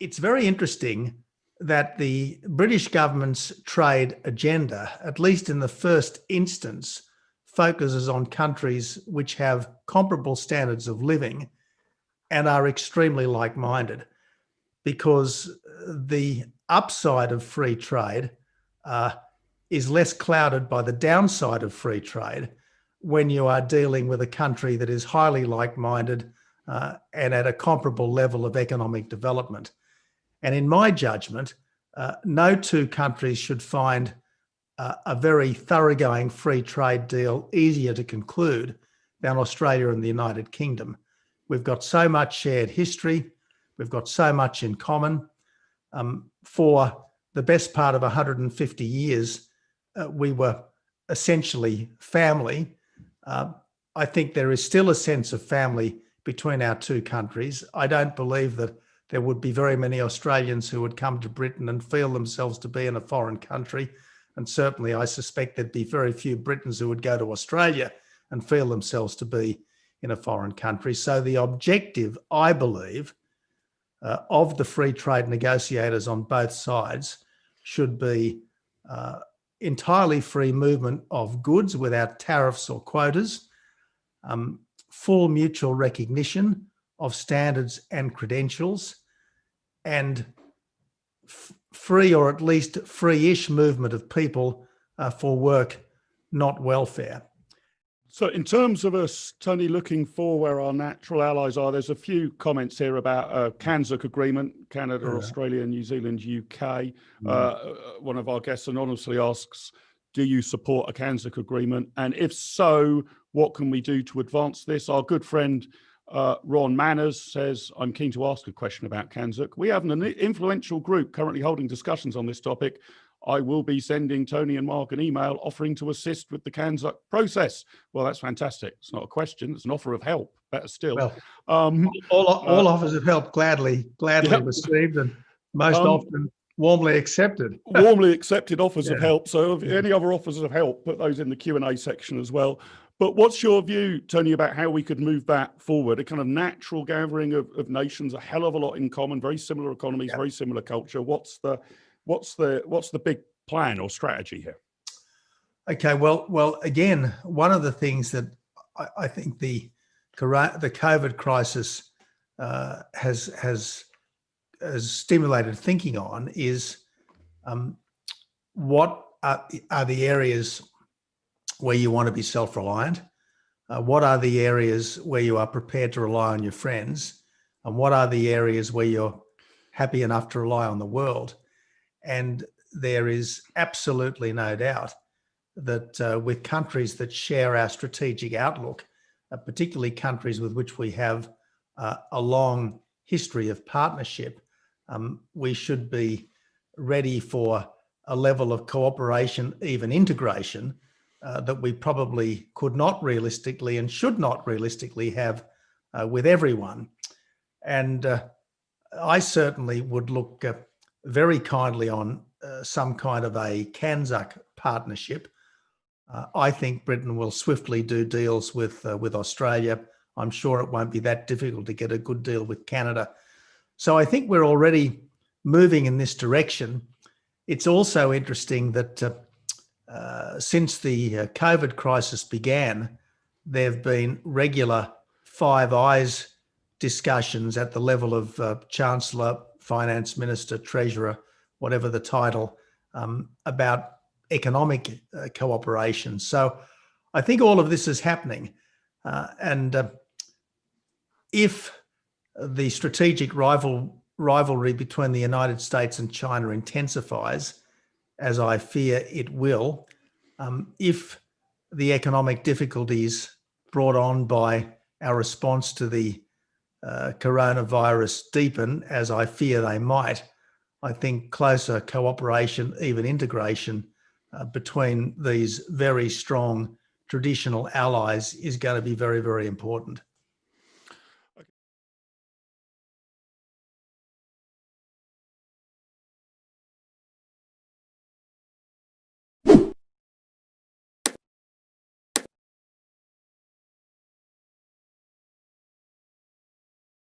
it's very interesting that the British government's trade agenda, at least in the first instance, focuses on countries which have comparable standards of living and are extremely like-minded, because the upside of free trade is less clouded by the downside of free trade when you are dealing with a country that is highly like-minded and at a comparable level of economic development. And in my judgment, no two countries should find a very thoroughgoing free trade deal easier to conclude than Australia and the United Kingdom. We've got so much shared history. We've got so much in common. For the best part of 150 years, we were essentially family. I think there is still a sense of family between our two countries. I don't believe that there would be very many Australians who would come to Britain and feel themselves to be in a foreign country. And certainly I suspect there'd be very few Britons who would go to Australia and feel themselves to be in a foreign country. So the objective, I believe, of the free trade negotiators on both sides should be entirely free movement of goods without tariffs or quotas, full mutual recognition of standards and credentials, and free, or at least free-ish, movement of people for work, not welfare. So in terms of us, Tony, looking for where our natural allies are, there's a few comments here about a CANZUK agreement, Canada, Australia, New Zealand, UK. One of our guests anonymously asks, do you support a CANZUK agreement? And if so, what can we do to advance this? Our good friend Ron Manners says, I'm keen to ask a question about CANZUK. We have an influential group currently holding discussions on this topic. I will be sending Tony and Mark an email offering to assist with the CANZUK process. Well, that's fantastic. It's not a question, it's an offer of help, better still. Well, all offers of help gladly received, and most often warmly accepted. Warmly accepted offers of help. So if any other offers of help, put those in the Q&A section as well. But what's your view, Tony, about how we could move that forward? A kind of natural gathering of nations, a hell of a lot in common, very similar economies, very similar culture. What's the big plan or strategy here? Okay, well, again, one of the things that I think the COVID crisis has stimulated thinking on is what are the areas where you want to be self-reliant? What are the areas where you are prepared to rely on your friends? And what are the areas where you're happy enough to rely on the world? And there is absolutely no doubt that with countries that share our strategic outlook, particularly countries with which we have a long history of partnership, we should be ready for a level of cooperation, even integration, that we probably could not realistically and should not realistically have with everyone. And I certainly would look very kindly on some kind of a CANZUK partnership. I think Britain will swiftly do deals with Australia. I'm sure it won't be that difficult to get a good deal with Canada. So I think we're already moving in this direction. It's also interesting that since the COVID crisis began, there have been regular Five Eyes discussions at the level of Chancellor, Finance Minister, Treasurer, whatever the title, about economic cooperation. So I think all of this is happening. And if the strategic rivalry between the United States and China intensifies, as I fear it will, if the economic difficulties brought on by our response to the coronavirus deepen, as I fear they might, I think closer cooperation, even integration between these very strong traditional allies is going to be very, very important.